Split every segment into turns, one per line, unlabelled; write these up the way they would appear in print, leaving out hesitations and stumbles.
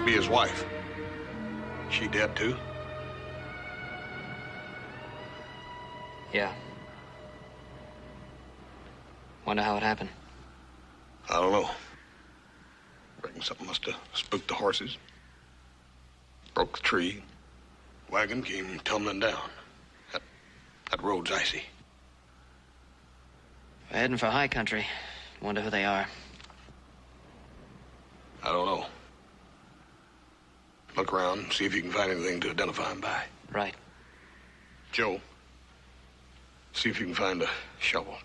to be his wife. She dead, too?
Yeah. Wonder how it happened.
I don't know. Reckon something must have spooked the horses. Broke the tree. Wagon came tumbling down. That road's icy.
We're heading for high country. Wonder who they are.
I don't know. Look around, see if you can find anything to identify him by.
Right.
Joe, see if you can find a shovel.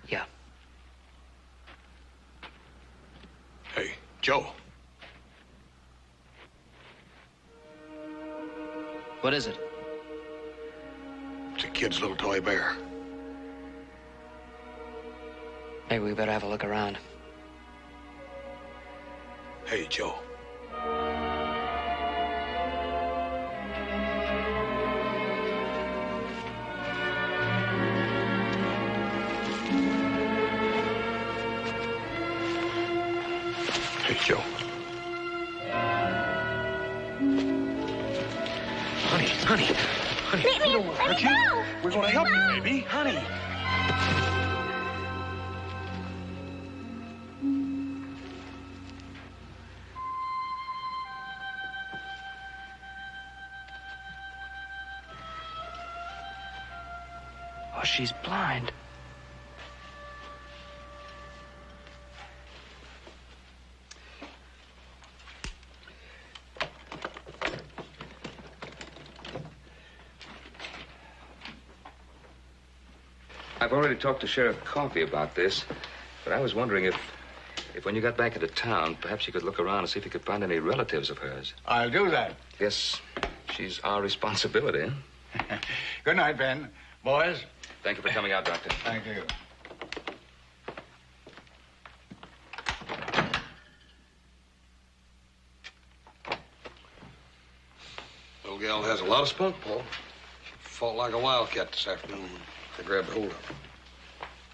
Yeah.
Hey, Joe.
What is it?
It's a kid's little toy bear.
Maybe we better have a look around.
Hey, Joe. Hey, Joe. Honey.
Let me go!
We're gonna help you, baby. Honey.
Oh, she's blind.
I've already talked to Sheriff Coffey about this, but I was wondering if when you got back into town, perhaps you could look around and see if you could find any relatives of hers.
I'll do that.
Yes, she's our responsibility.
Good night, Ben. Boys.
Thank you for coming out, Doctor.
Thank you.
Little gal has a lot of spunk, Paul. She fought like a wildcat this afternoon. I grabbed hold of her.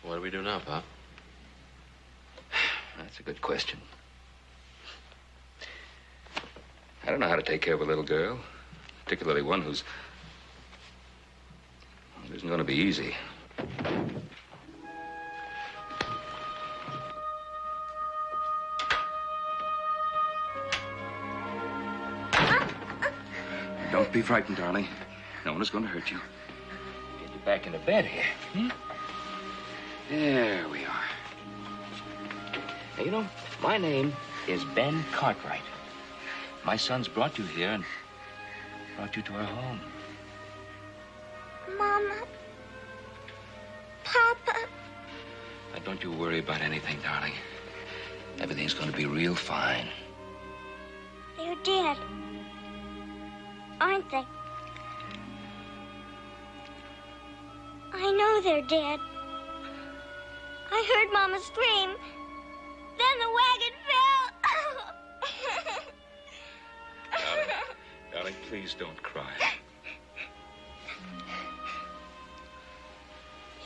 What do we do now, Pop?
That's a good question. I don't know how to take care of a little girl, particularly one who's... It isn't going to be easy. Don't be frightened, darling. No one is going to hurt you. Get you back into bed here. There we are. Now, you know, my name is Ben Cartwright. My son's brought you here and brought you to our home.
Mama. Papa.
Now, don't you worry about anything, darling. Everything's going to be real fine.
They're dead. Aren't they? I know they're dead. I heard Mama scream. Then the wagon fell.
Darling, please don't cry.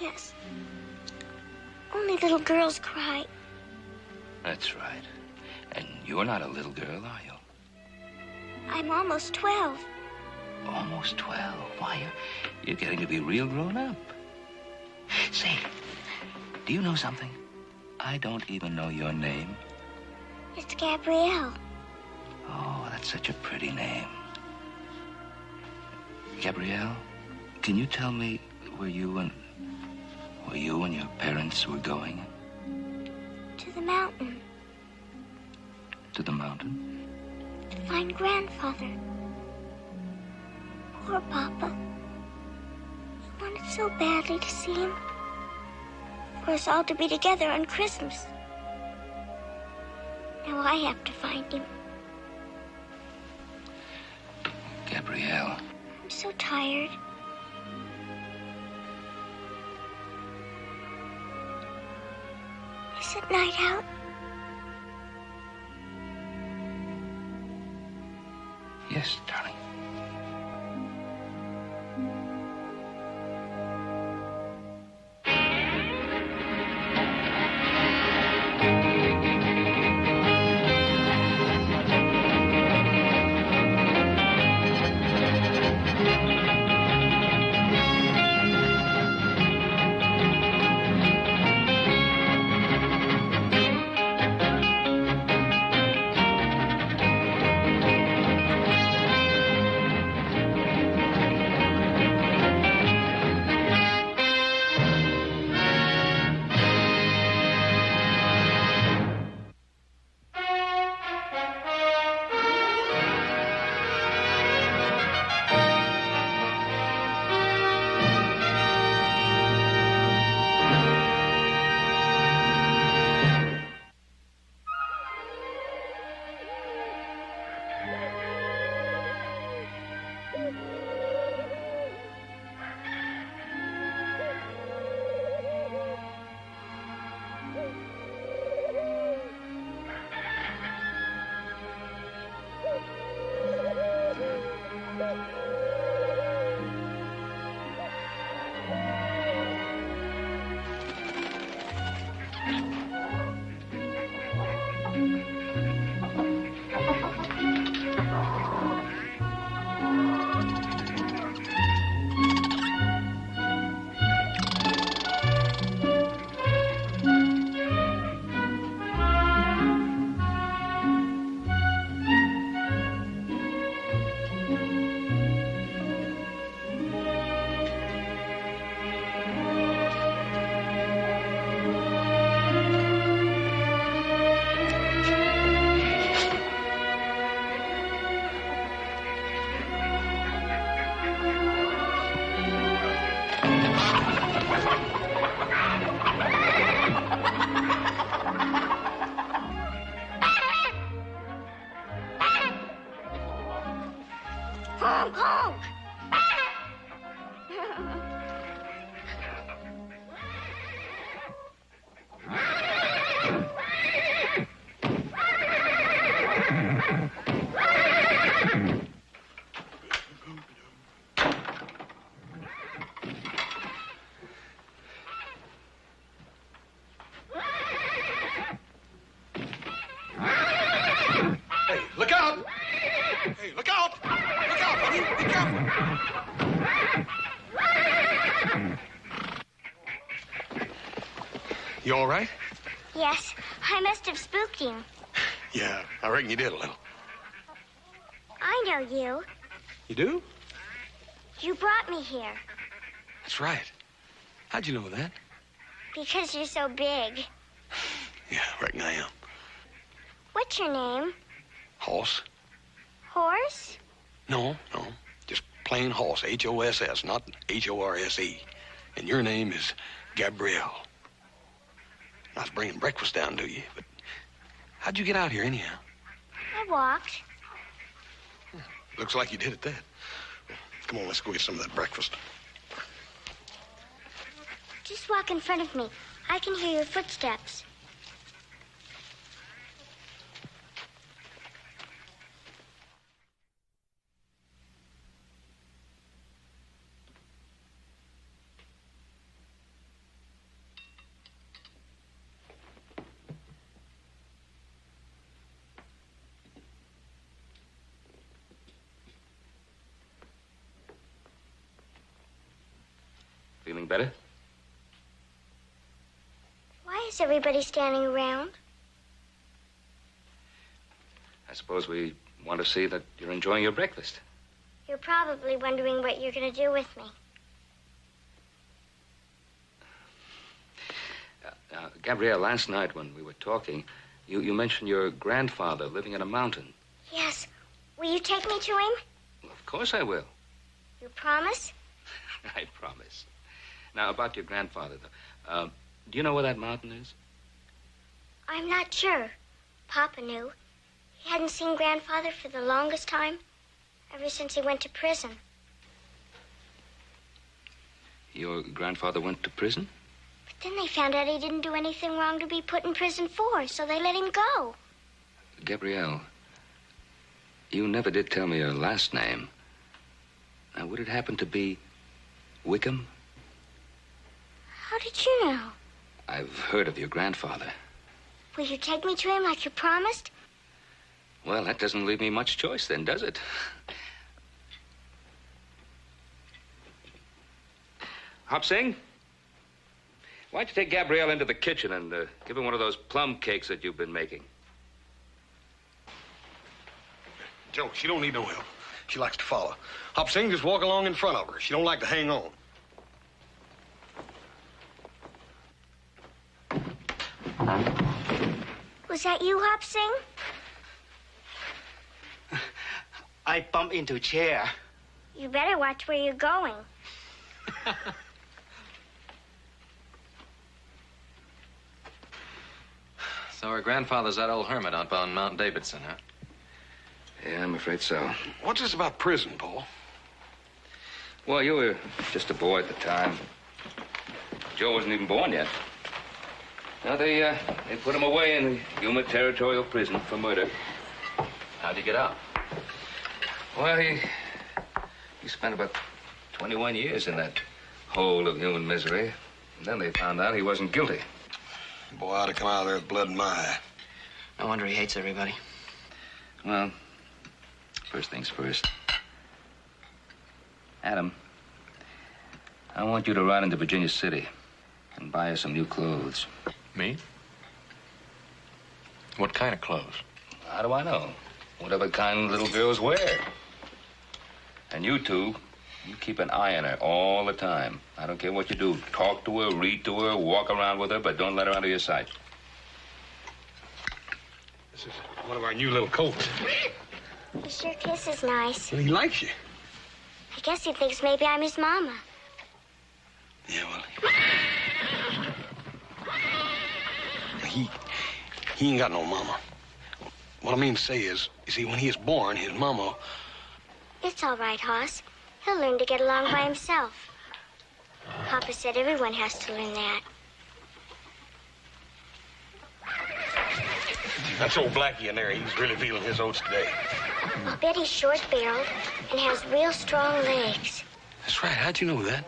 Yes. Only little girls cry.
That's right. And you're not a little girl, are you?
I'm almost 12.
Almost 12. Why, you're getting to be real grown up. Say, do you know something? I don't even know your name.
It's Gabrielle.
Oh, that's such a pretty name. Gabrielle, can you tell me where you and your parents were going?
To the mountain.
To the mountain?
To find Grandfather. Poor Papa. He wanted so badly to see him. For us all to be together on Christmas. Now I have to find him.
Gabrielle.
I'm so tired. Is it night out?
Yes, darling.
Home, home!
Hey, look out! Hey, look out! Look out, honey! Be careful! You all right?
Yes, I must have spooked him.
Yeah, I reckon you did a little.
I know you.
You do?
You brought me here
That's right. How'd you know that?
because you're so big.
Yeah, I reckon I am.
What's your name?
Hoss?
Horse?
No. Just plain Hoss. H-O-S-S, not H-O-R-S-E. And your name is Gabrielle. I was bringing breakfast down to you, but how'd you get out here anyhow?
I walked.
Looks like you did at that. Come on, let's go get some of that breakfast.
Just walk in front of me. I can hear your footsteps.
Feeling better?
Why is everybody standing around?
I suppose we want to see that you're enjoying your breakfast.
You're probably wondering what you're going to do with me.
Gabrielle, last night when we were talking, you mentioned your grandfather living in a mountain.
Yes. Will you take me to him?
Well, of course I will.
You promise?
I promise. Now, about your grandfather, though. Do you know where that mountain is?
I'm not sure. Papa knew. He hadn't seen Grandfather for the longest time, ever since he went to prison.
Your grandfather went to prison?
But then they found out he didn't do anything wrong to be put in prison for, so they let him go.
Gabrielle, you never did tell me your last name. Now, would it happen to be Wickham?
How did you know?
I've heard of your grandfather.
Will you take me to him like you promised?
Well, that doesn't leave me much choice then, does it? Hop Sing, why don't you take Gabrielle into the kitchen and give her one of those plum cakes that you've been making?
Joe, she don't need no help. She likes to follow. Hop Sing, just walk along in front of her. She don't like to hang on.
Was that you, Hop Sing?
I bumped into a chair.
You better watch where you're going.
So her grandfather's that old hermit up on Mount Davidson, huh?
Yeah, I'm afraid so.
What's this about prison, Paul?
Well, you were just a boy at the time. Joe wasn't even born yet. Now, they put him away in the Yuma Territorial Prison for murder.
How'd he get out?
Well, he He spent about 21 years in that hole of human misery. And then they found out he wasn't guilty.
Boy, I ought to come out of there with blood in my eye.
No wonder he hates everybody.
Well, first things first. Adam, I want you to ride into Virginia City and buy us some new clothes.
Me? What kind of clothes?
How do I know? Whatever kind little girls wear. And you two, you keep an eye on her all the time. I don't care what you do. Talk to her, read to her, walk around with her, but don't let her out of your sight.
This is one of our new little coats.
He sure kisses nice.
Well, he likes you.
I guess he thinks maybe I'm his mama.
Yeah, well, he ain't got no mama. What I mean to say is, you see, when he is born, his mama...
It's all right, Hoss. He'll learn to get along by himself. Papa said everyone has to learn that.
That's old Blackie in there. He's really feeling his oats today.
I bet he's short-barreled and has real strong legs.
That's right. How'd you know that?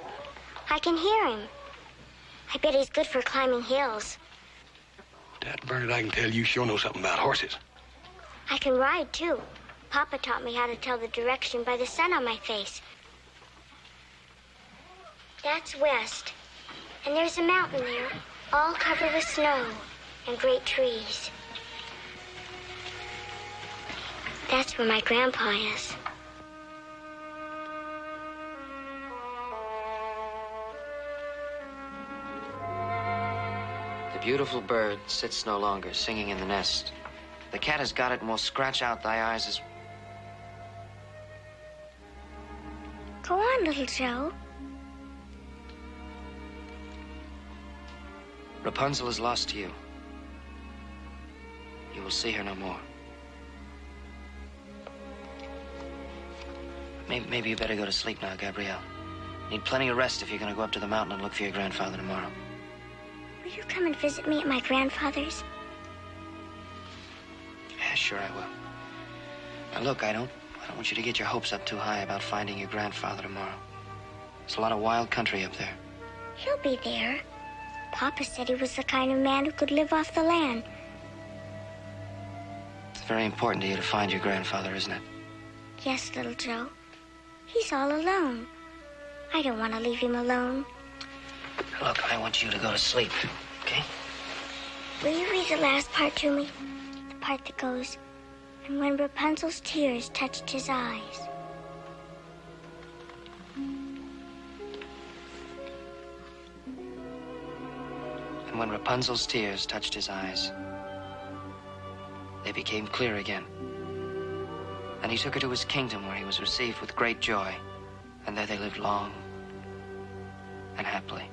I can hear him. I bet he's good for climbing hills.
Dad Bernard, I can tell you sure know something about horses.
I can ride, too. Papa taught me how to tell the direction by the sun on my face. That's west. And there's a mountain there, all covered with snow and great trees. That's where my grandpa is.
The beautiful bird sits no longer, singing in the nest. The cat has got it and will scratch out thy eyes as...
Go on, little Joe.
Rapunzel is lost to you. You will see her no more. Maybe you better go to sleep now, Gabrielle. Need plenty of rest if you're going to go up to the mountain and look for your grandfather tomorrow.
Will you come and visit me at my grandfather's?
Yeah, sure I will. Now look, I don't want you to get your hopes up too high about finding your grandfather tomorrow. There's a lot of wild country up there.
He'll be there. Papa said he was the kind of man who could live off the land.
It's very important to you to find your grandfather, isn't it?
Yes, little Joe. He's all alone. I don't want to leave him alone.
Look, I want you to go to sleep, okay?
Will you read the last part to me? The part that goes, and when Rapunzel's tears touched his eyes.
And when Rapunzel's tears touched his eyes, they became clear again. And he took her to his kingdom where he was received with great joy. And there they lived long and happily.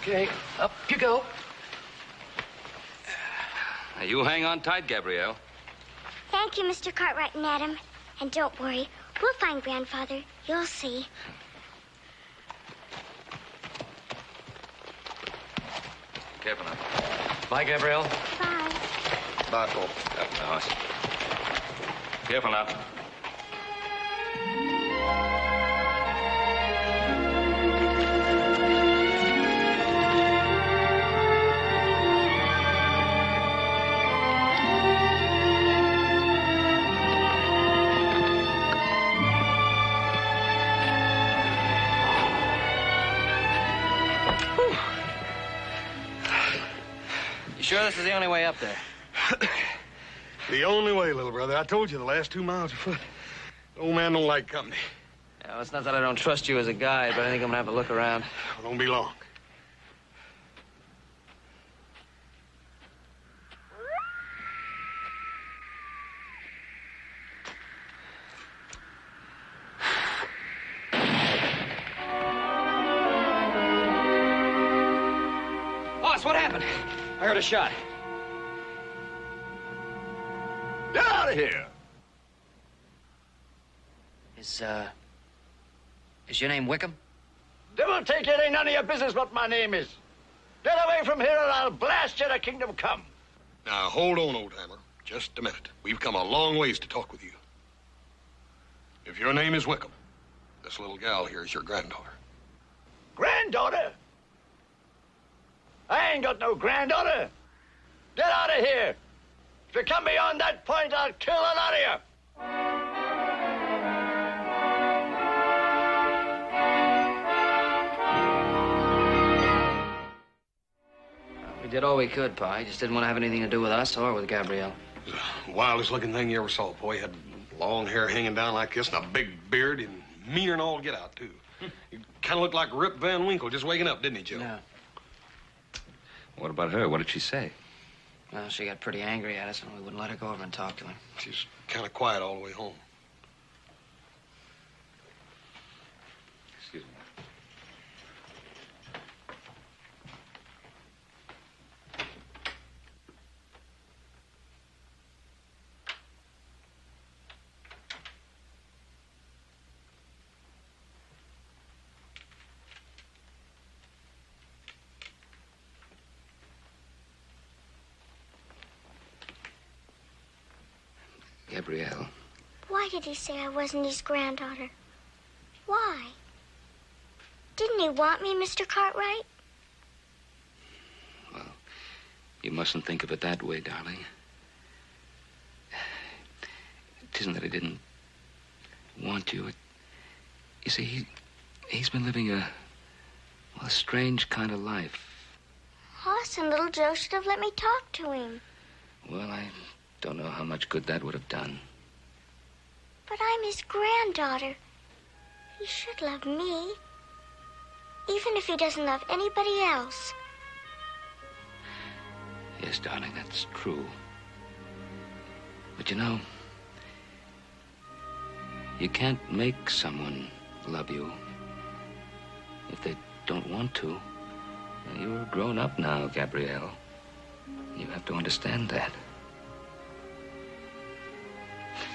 Okay, up you go.
Now, you hang on tight, Gabrielle.
Thank you, Mr. Cartwright and Adam. And don't worry, we'll find Grandfather. You'll see.
Careful now.
Bye, Gabrielle.
Bye.
Bye, Paul.
Up the house. Careful now.
Sure this is the only way up there?
The only way, little brother. I told you the last 2 miles are foot. The old man don't like company.
Yeah, well, it's not that I don't trust you as a guide, but I think I'm gonna have a look around.
Well, don't be long.
Boss, what happened? I heard a shot.
Get out of here!
Is Is your name Wickham?
Devil take it, ain't none of your business what my name is. Get away from here or I'll blast you to kingdom come.
Now, hold on, old hammer. Just a minute. We've come a long ways to talk with you. If your name is Wickham, this little gal here is your granddaughter.
Granddaughter? I ain't got no granddaughter. Get out of here. If you come beyond that point, I'll kill the lot of you.
We did all we could, Pa. He just didn't want to have anything to do with us or with Gabrielle.
It was the wildest looking thing you ever saw, boy. He had long hair hanging down like this and a big beard and meaner than all get out, too. He kind of looked like Rip Van Winkle just waking up, didn't he, Joe?
Yeah.
What about her? What did she say?
Well, she got pretty angry at us, and we wouldn't let her go over and talk to him.
She's kind of quiet all the way home.
Excuse me. Gabrielle.
Why did he say I wasn't his granddaughter? Why? Didn't he want me, Mr. Cartwright?
Well, you mustn't think of it that way, darling. It isn't that he didn't want you. You see, he's been living a strange kind of life.
Hoss and little Joe should have let me talk to him.
Well, I don't know how much good that would have done.
But I'm his granddaughter. He should love me. Even if he doesn't love anybody else.
Yes, darling, that's true. But you know, you can't make someone love you if they don't want to. You're grown up now, Gabrielle. You have to understand that.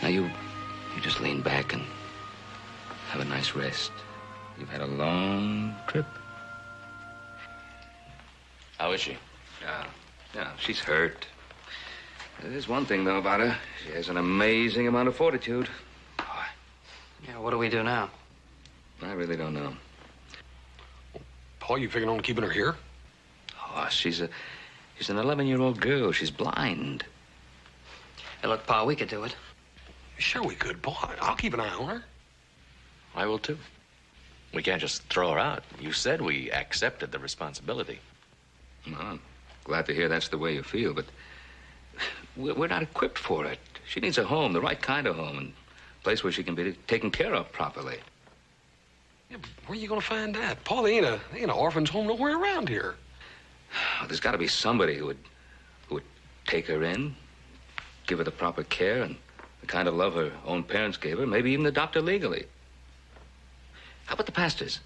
Now, you just lean back and have a nice rest. You've had a long trip.
How is she?
Yeah, she's hurt. There's one thing, though, about her. She has an amazing amount of fortitude.
Yeah, what do we do now?
I really don't know.
Paul, you figuring on keeping her here?
Oh, she's an 11-year-old girl. She's blind.
Hey, look, Pa, we could do it.
Sure we could, Paul. I'll keep an eye on her.
I will, too. We can't just throw her out. You said we accepted the responsibility.
Well, I'm glad to hear that's the way you feel, but we're not equipped for it. She needs a home, the right kind of home, and a place where she can be taken care of properly.
Yeah, but where are you going to find that? Paul, there ain't an orphan's home nowhere around here.
There's got to be somebody who would take her in, give her the proper care and the kind of love her own parents gave her, maybe even adopt her legally. How about the Pastors?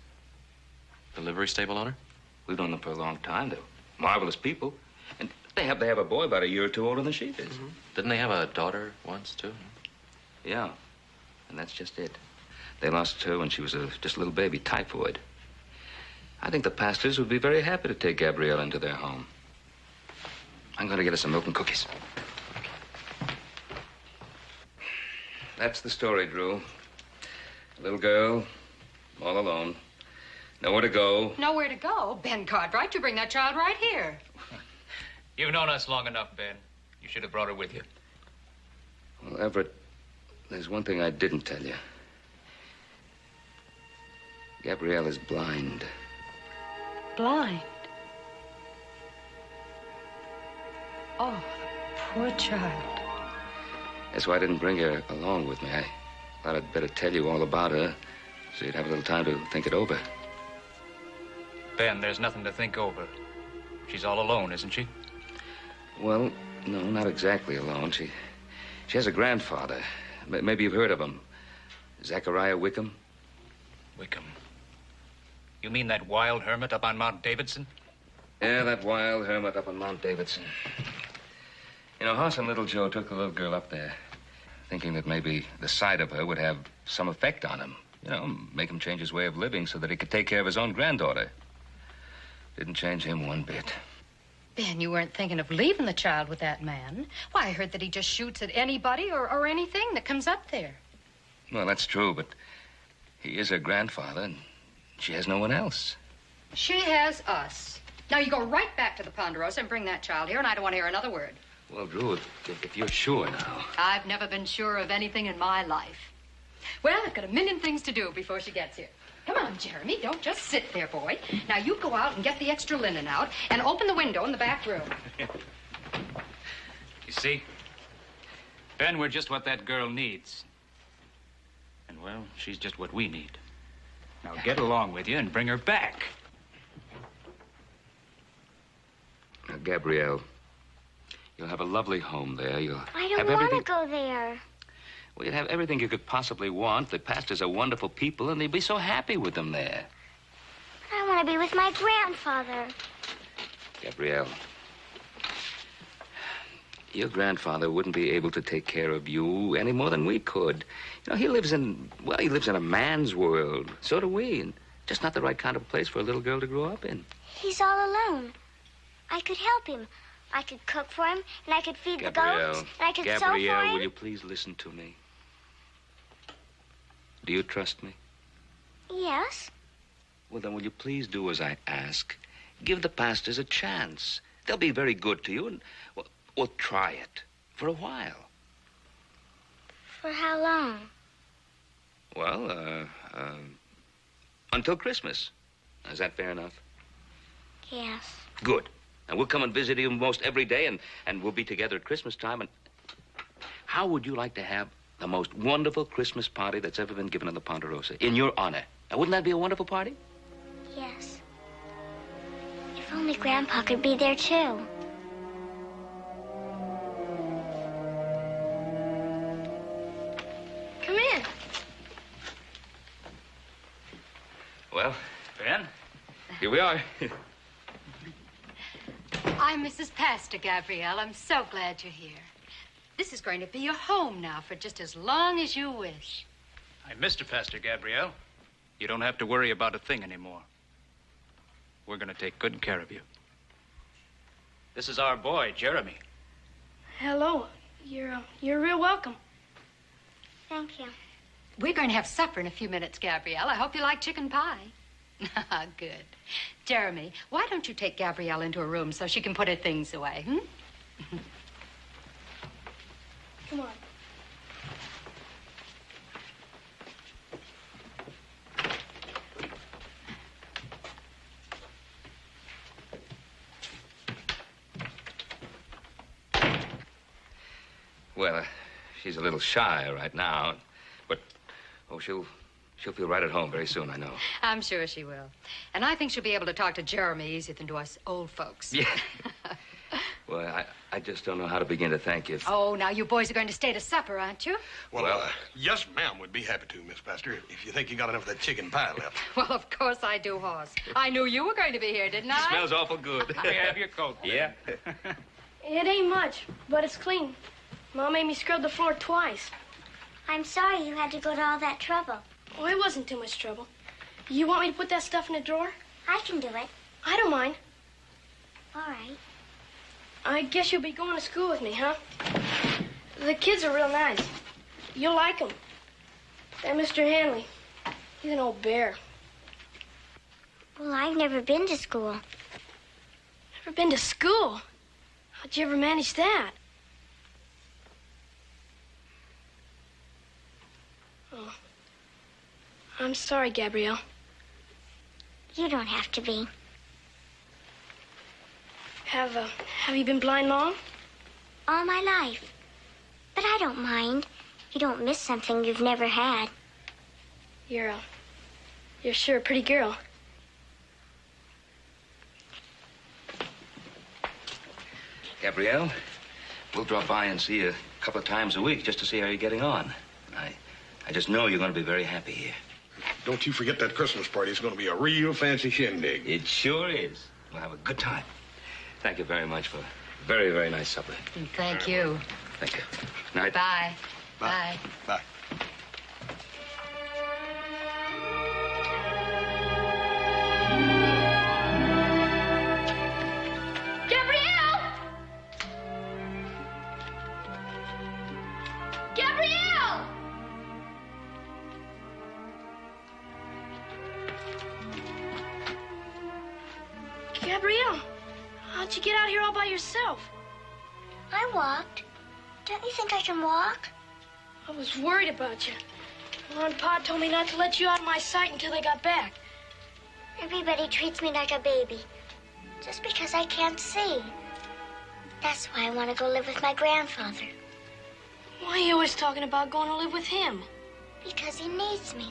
The livery stable owner?
We've known them for a long time. They're marvelous people. And they have a boy about a year or two older than she is.
Mm-hmm. Didn't they have a daughter once, too?
Yeah, and that's just it. They lost her when she was just a little baby, typhoid. I think the Pastors would be very happy to take Gabrielle into their home. I'm going to get her some milk and cookies. That's the story, Drew. A little girl, all alone. Nowhere to go.
Nowhere to go? Ben Cartwright, you bring that child right here.
You've known us long enough, Ben. You should have brought her with you.
Well, Everett, there's one thing I didn't tell you. Gabrielle is blind.
Blind? Oh, poor child.
That's why I didn't bring her along with me. I thought I'd better tell you all about her so you'd have a little time to think it over.
Ben, there's nothing to think over. She's all alone, isn't she?
Well, no, not exactly alone. She has a grandfather. Maybe you've heard of him. Zachariah Wickham.
Wickham. You mean that wild hermit up on Mount Davidson?
Yeah, that wild hermit up on Mount Davidson. You know, Hoss and little Joe took the little girl up there, thinking that maybe the sight of her would have some effect on him. You know, make him change his way of living so that he could take care of his own granddaughter. Didn't change him one bit.
Ben, you weren't thinking of leaving the child with that man. Why, I heard that he just shoots at anybody or anything that comes up there.
Well, that's true, but he is her grandfather, and she has no one else.
She has us. Now, you go right back to the Ponderosa and bring that child here, and I don't want to hear another word.
Well, Drew, if you're sure now.
I've never been sure of anything in my life. Well, I've got a million things to do before she gets here. Come on, Jeremy. Don't just sit there, boy. Now, you go out and get the extra linen out and open the window in the back room.
You see? Ben, we're just what that girl needs. And, well, she's just what we need. Now, get along with you and bring her back.
Now, Gabrielle, you'll have a lovely home there.
I don't want to go there.
Well, you'd have everything you could possibly want. The pastors are wonderful people, and they'd be so happy with them there.
But I want to be with my grandfather.
Gabrielle, your grandfather wouldn't be able to take care of you any more than we could. You know, he lives in a man's world. So do we, and just not the right kind of place for a little girl to grow up in.
He's all alone. I could help him. I could cook for him, and I could feed the goats, and I could sew for him.
Gabrielle, will you please listen to me? Do you trust me?
Yes.
Well, then will you please do as I ask? Give the pastors a chance. They'll be very good to you, and, well, try it for a while.
For how long?
Well, until Christmas. Is that fair enough?
Yes.
Good. And we'll come and visit you most every day, and we'll be together at Christmas time. And how would you like to have the most wonderful Christmas party that's ever been given in the Ponderosa, in your honor? Now, wouldn't that be a wonderful party?
Yes. If only Grandpa could be there, too.
Come in.
Well,
Ben?
here we are.
I'm Mrs. Pastor, Gabrielle. I'm so glad you're here. This is going to be your home now for just as long as you wish.
I'm Mr. Pastor, Gabrielle. You don't have to worry about a thing anymore. We're going to take good care of you. This is our boy, Jeremy.
Hello. You're real welcome.
Thank you.
We're going to have supper in a few minutes, Gabrielle. I hope you like chicken pie. Good. Jeremy, why don't you take Gabrielle into her room so she can put her things away,
Come on.
Well, she's a little shy right now, but, she'll feel right at home very soon, I know.
I'm sure she will. And I think she'll be able to talk to Jeremy easier than to us old folks.
Yeah. Well, I just don't know how to begin to thank you.
Oh, now you boys are going to stay to supper, aren't you?
Well, yes, ma'am, we'd be happy to, Miss Pastor, if you think you got enough of that chicken pie left.
Well, of course I do, Hoss. I knew you were going to be here, didn't I?
Smells awful good.
May I have your coat?
Yeah.
It ain't much, but it's clean. Mom made me scrub the floor twice.
I'm sorry you had to go to all that trouble.
Oh, it wasn't too much trouble. You want me to put that stuff in a drawer?
I can do it.
I don't mind.
All right.
I guess you'll be going to school with me, huh? The kids are real nice. You'll like them. That Mr. Hanley, he's an old bear.
Well, I've never been to school.
Never been to school? How'd you ever manage that? Oh. I'm sorry, Gabrielle.
You don't have to be.
Have you been blind long?
All my life. But I don't mind. You don't miss something you've never had.
You're sure a pretty girl.
Gabrielle, we'll drop by and see you a couple of times a week just to see how you're getting on. I just know you're going to be very happy here.
Don't you forget that Christmas party. It's going to be a real fancy shindig.
It sure is. We'll have a good time. Thank you very much for a very, very nice supper.
Thank you.
Thank you. Night.
Bye.
Bye. Bye.
Gabrielle, how'd you get out here all by yourself?
I walked. Don't you think I can walk?
I was worried about you. Mom and Pa told me not to let you out of my sight until they got back.
Everybody treats me like a baby, just because I can't see. That's why I want to go live with my grandfather.
Why are you always talking about going to live with him?
Because he needs me.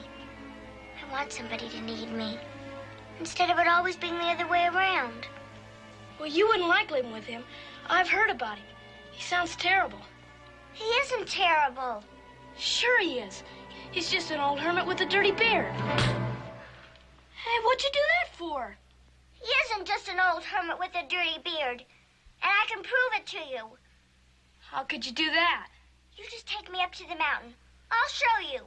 I want somebody to need me, instead of it always being the other way around.
Well, you wouldn't like living with him. I've heard about him. He sounds terrible.
He isn't terrible.
Sure he is. He's just an old hermit with a dirty beard. Hey, what'd you do that for?
He isn't just an old hermit with a dirty beard. And I can prove it to you.
How could you do that?
You just take me up to the mountain. I'll show you.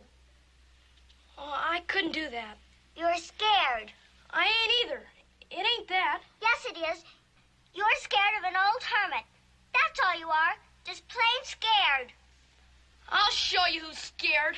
Oh, I couldn't do that.
You're scared.
I ain't either. It ain't that.
Yes, it is. You're scared of an old hermit. That's all you are. Just plain scared.
I'll show you who's scared.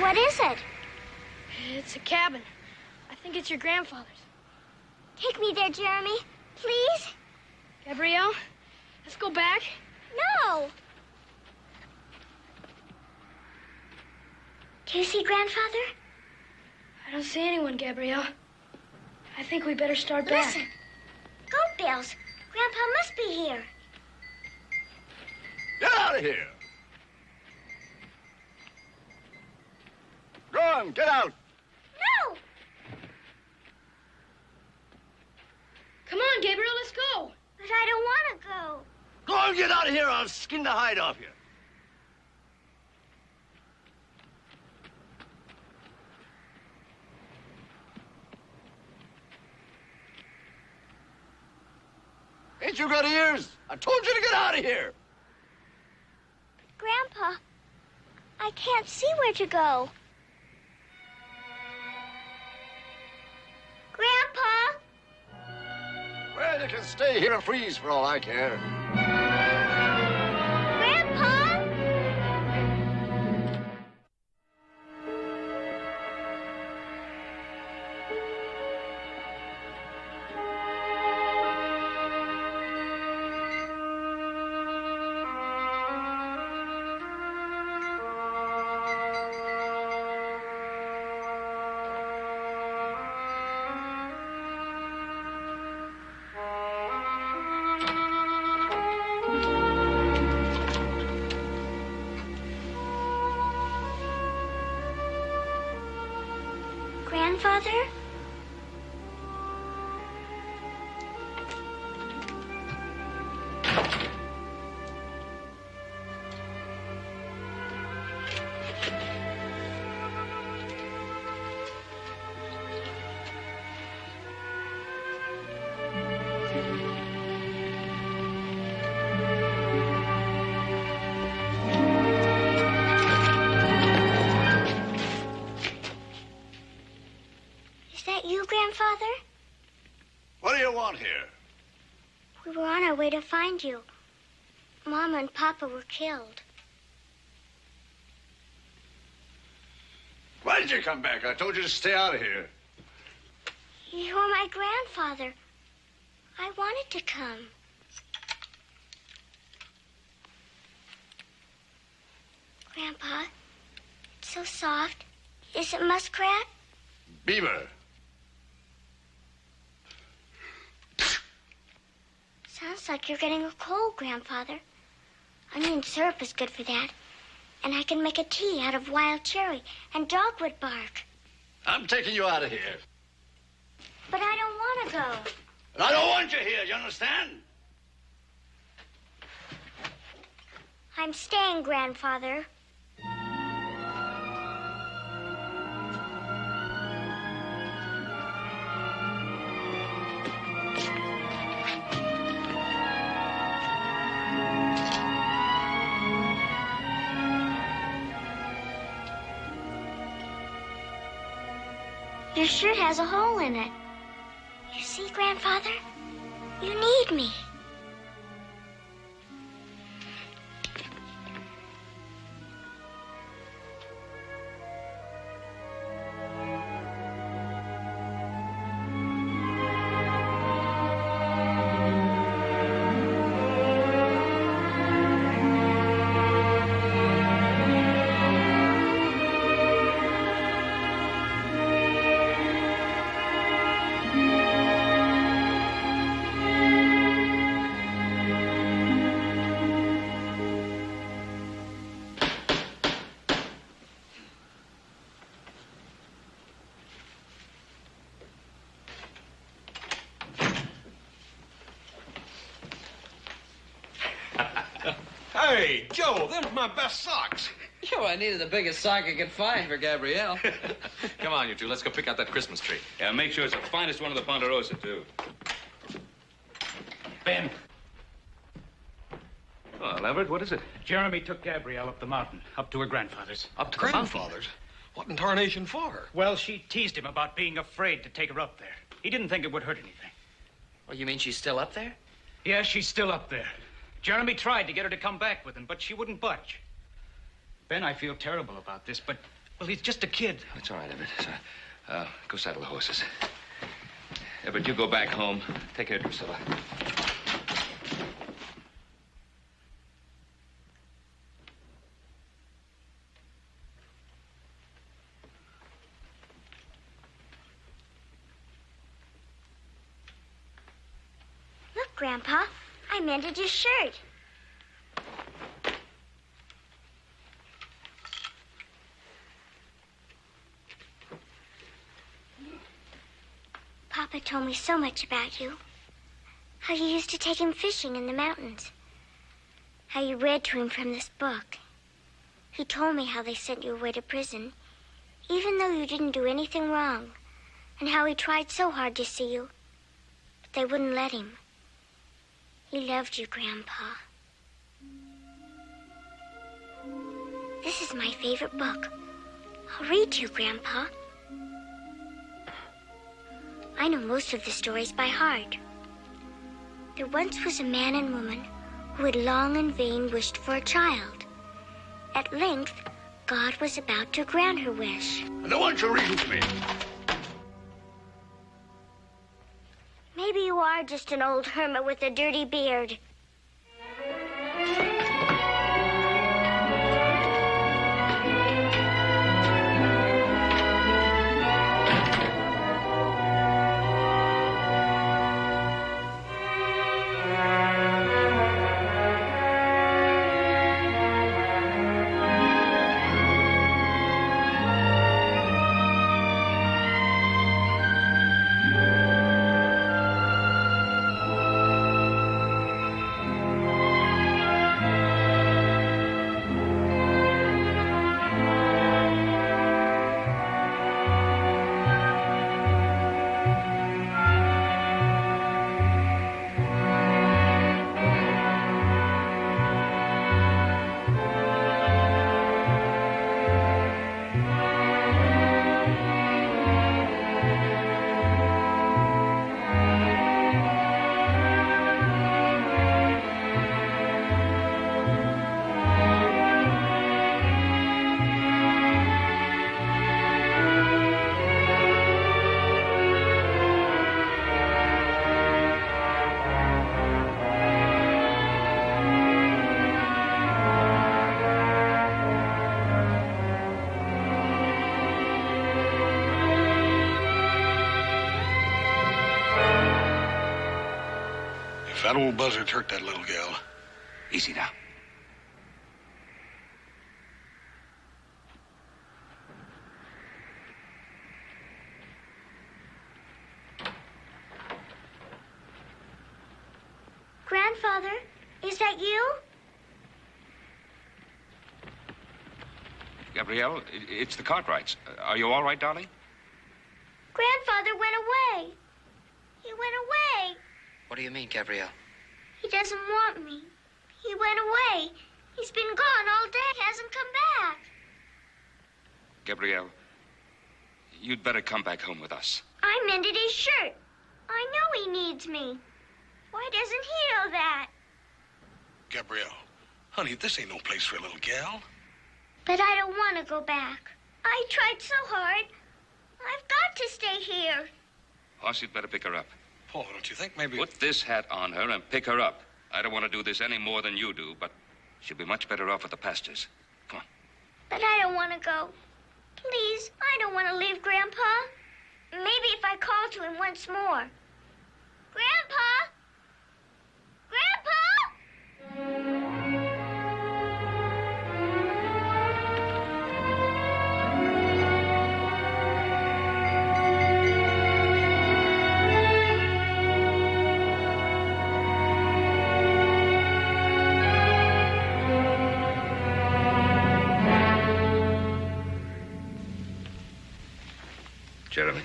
What is it?
It's a cabin. I think it's your grandfather's.
Take me there, Jeremy. Please?
Gabrielle, let's go back.
No. Do you see Grandfather?
I don't see anyone, Gabrielle. I think we better start
Listen.
back.
Goat bells. Grandpa must be here.
Get out of here! Go on, get out!
No!
Come on, Gabriel, let's go.
But I don't want to go.
Go on, get out of here, or I'll skin the hide off you. Ain't you got ears? I told you to get out of here.
Grandpa, I can't see where to go. Grandpa!
Well, you can stay here and freeze for all I care.
Grandpa! Grandfather? Is that you, Grandfather?
What do you want here?
We were on our way to find you. Mama and Papa were killed.
Why did you come back? I told you to stay out of here.
You were my grandfather. I wanted to come. Grandpa, it's so soft. Is it muskrat?
Beaver.
Sounds like you're getting a cold, Grandfather. Onion syrup is good for that. And I can make a tea out of wild cherry and dogwood bark.
I'm taking you out of here.
But I don't want to go.
And I don't want you here, you understand?
I'm staying, Grandfather. Your shirt has a hole in it. You see, Grandfather? You need me.
Hey, Joe, them's my best socks.
Yo, I needed the biggest sock I could find for Gabrielle. Come on, you two. Let's go pick out that Christmas tree.
Yeah, make sure it's the finest one of the Ponderosa, too.
Ben,
Well, Everett, what is it?
Jeremy took Gabrielle up the mountain, up to her grandfather's.
Up to
Grandfather's? What in tarnation for?
Well, she teased him about being afraid to take her up there. He didn't think it would hurt anything.
Well, you mean she's still up there?
Yeah, she's still up there. Jeremy tried to get her to come back with him, but she wouldn't budge. Ben, I feel terrible about this, but, well, he's just a kid.
It's all right, Everett. It's all right. Go saddle the horses. Everett, you go back home. Take care of Drusilla.
Look, Grandpa, I mended your shirt. Papa told me so much about you. How you used to take him fishing in the mountains. How you read to him from this book. He told me how they sent you away to prison, even though you didn't do anything wrong, and how he tried so hard to see you, but they wouldn't let him. He loved you, Grandpa. This is my favorite book. I'll read to you, Grandpa. I know most of the stories by heart. There once was a man and woman who had long in vain wished for a child. At length, God was about to grant her wish.
And I want you to read with me.
Maybe you are just an old hermit with a dirty beard.
That old buzzard's hurt that little gal.
Easy now.
Grandfather, is that you?
Gabrielle, it's the Cartwrights. Are you all right, darling?
Grandfather went away. He went away.
What do you mean, Gabrielle?
He doesn't want me. He went away. He's been gone all day. He hasn't come back.
Gabrielle, you'd better come back home with us.
I mended his shirt. I know he needs me. Why doesn't he know that?
Gabrielle, honey, this ain't no place for a little gal.
But I don't want to go back. I tried so hard. I've got to stay here.
Hoss, you'd better pick her up.
Paul, don't you think maybe...
Put this hat on her and pick her up. I don't want to do this any more than you do, but she'll be much better off at the pastures. Come on.
But I don't want to go. Please, I don't want to leave Grandpa. Maybe if I call to him once more. Grandpa! Grandpa!
Jeremy.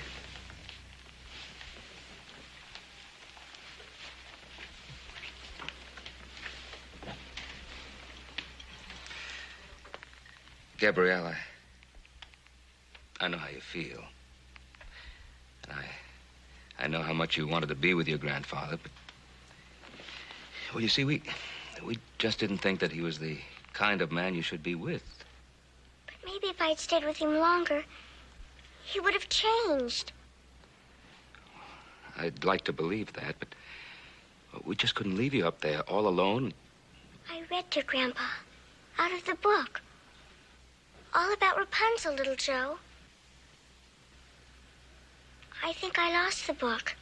Gabrielle, I know how you feel. And I know how much you wanted to be with your grandfather, but... Well, you see, we just didn't think that he was the kind of man you should be with.
But maybe if I'd stayed with him longer, he would have changed.
I'd like to believe that, but we just couldn't leave you up there all alone.
I read to Grandpa out of the book. All about Rapunzel, little Joe. I think I lost the book.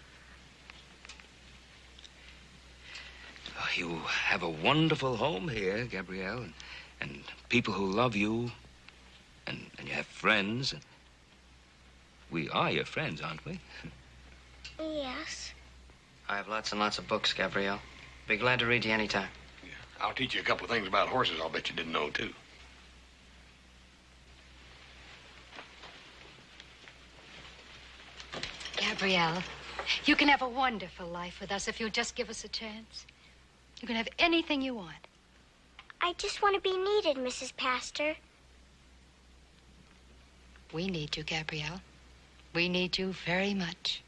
Oh, you have a wonderful home here, Gabrielle, and people who love you, and you have friends. And we are your friends, aren't we?
Yes.
I have lots and lots of books, Gabrielle. Be glad to read to you anytime.
Yeah. I'll teach you a couple of things about horses I'll bet you didn't know, too.
Gabrielle, you can have a wonderful life with us if you'll just give us a chance. You can have anything you want.
I just want to be needed, Mrs. Pastor.
We need you, Gabrielle. We need you very much.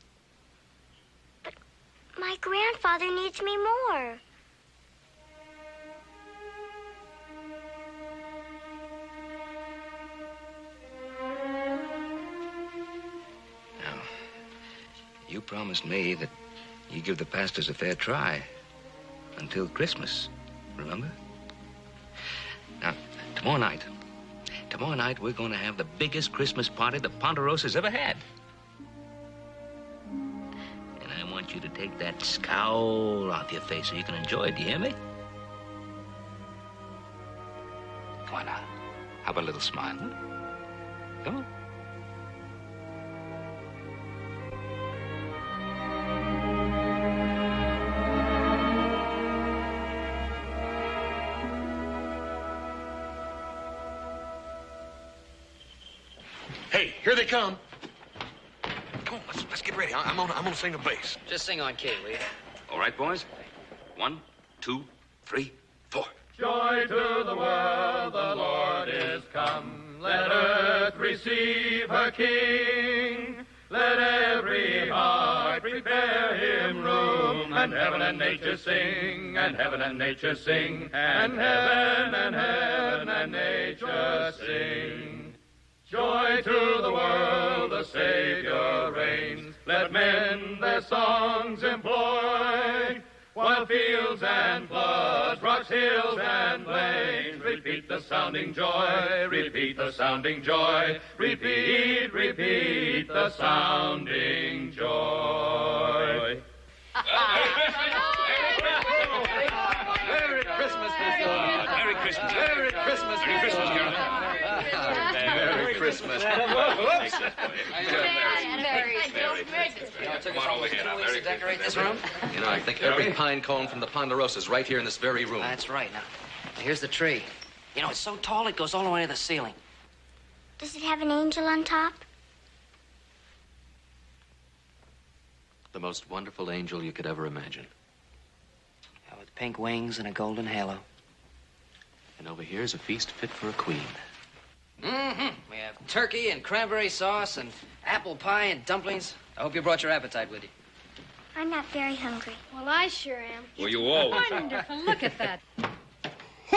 But my grandfather needs me more.
Now, you promised me that you'd give the pastors a fair try until Christmas, remember? Now, tomorrow night, we're going to have the biggest Christmas party the Ponderosa's ever had. And I want you to take that scowl off your face so you can enjoy it. Do you hear me? Come on now. How about a little smile, huh? Come on.
Hey, here they come. Come on, let's get ready. I'm gonna sing a bass.
Just sing on key, will you?
All right, boys. 1, 2, 3, 4.
Joy to the world, the Lord is come. Let earth receive her King. Let every heart prepare him room. And heaven and nature sing, and heaven and nature sing, and heaven and nature sing. Joy to the world, the Savior reigns. Let men their songs employ, while fields and floods, rocks, hills, and plains repeat the sounding joy, repeat the sounding joy, repeat, repeat the sounding joy.
Merry Christmas!
Merry Christmas.
Merry Christmas.
Merry Christmas, Carol.
Merry Christmas.
Come on over here now. To decorate this room?
You know, I think every pine cone from the Ponderosa is right here in this very room.
That's right. Now, here's the tree. You know, it's so tall it goes all the way to the ceiling.
Does it have an angel on top?
The most wonderful angel you could ever imagine.
Yeah, with pink wings and a golden halo.
And over here is a feast fit for a queen.
Mm-hmm. We have turkey and cranberry sauce and apple pie and dumplings. I hope you brought your appetite with you.
I'm not very hungry.
Well, I sure am.
Well, you always.
Wonderful. Look at that.
Ho,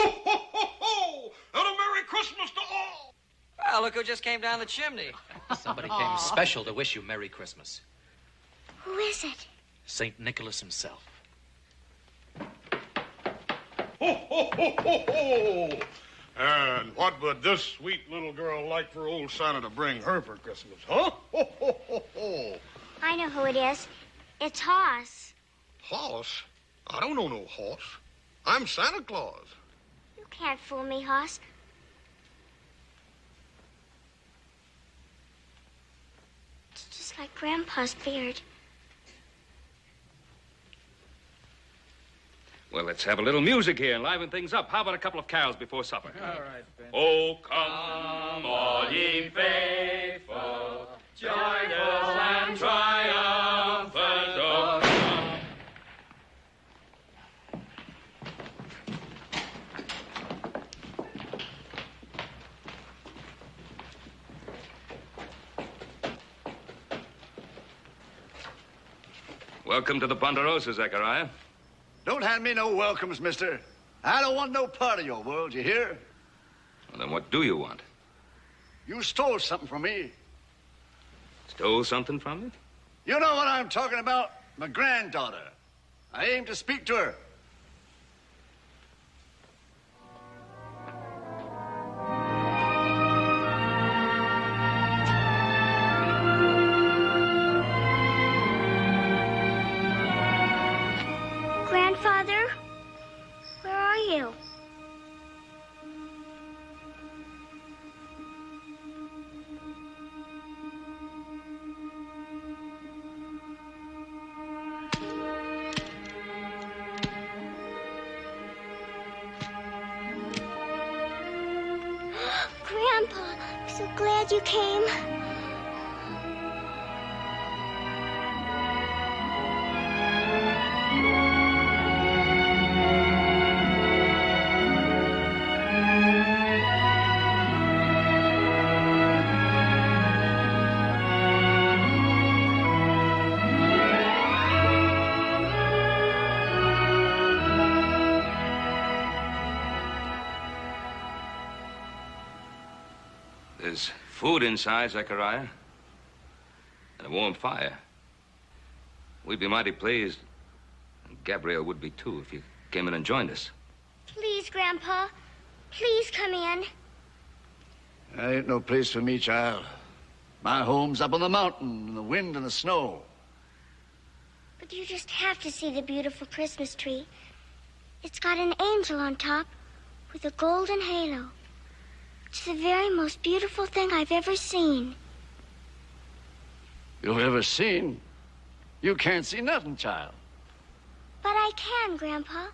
ho, ho, ho! And a Merry Christmas to all!
Well, look who just came down the chimney.
Somebody came special to wish you Merry Christmas.
Who is it?
St. Nicholas himself.
Ho, ho, ho, ho, ho! And what would this sweet little girl like for old Santa to bring her for Christmas, huh? Ho, ho, ho, ho!
I know who it is. It's Hoss.
Hoss? I don't know no horse. I'm Santa Claus.
You can't fool me, Hoss. It's just like Grandpa's beard.
Well, let's have a little music here and liven things up. How about a couple of carols before supper?
All right, Ben.
Oh, come, all ye faithful, joyous and triumphant. Oh, come. Welcome to the Ponderosa, Zechariah.
Don't hand me no welcomes, mister. I don't want no part of your world, you hear?
Well, then what do you want?
You stole something from me.
Stole something from me?
You know what I'm talking about? My granddaughter. I aim to speak to her.
Grandfather? Where are you? Grandpa, I'm so glad you came.
There's food inside, Zechariah, and a warm fire. We'd be mighty pleased, and Gabrielle would be too, if you came in and joined us.
Please, Grandpa. Please come in.
There ain't no place for me, child. My home's up on the mountain in the wind and the snow.
But you just have to see the beautiful Christmas tree. It's got an angel on top with a golden halo. It's the very most beautiful thing I've ever seen.
You've ever seen? You can't see nothing, child.
But I can, Grandpa.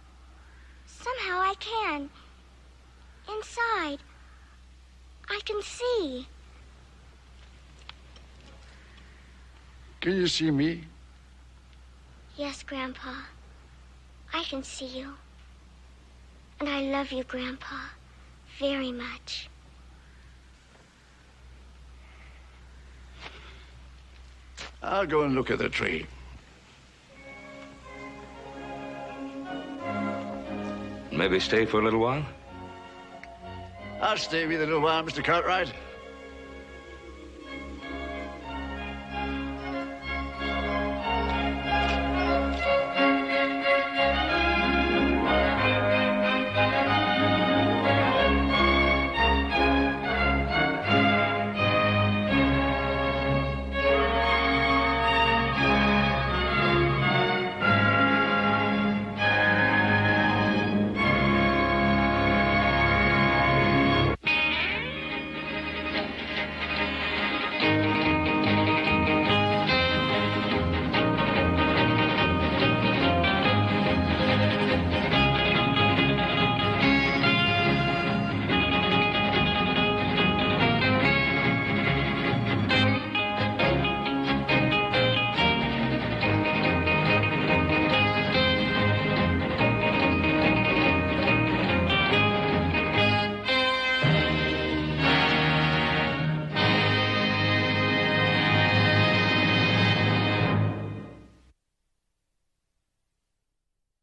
Somehow I can. Inside, I can see.
Can you see me?
Yes, Grandpa. I can see you. And I love you, Grandpa, very much.
I'll go and look at the tree.
Maybe stay for a little while?
I'll stay with you a little while, Mr. Cartwright.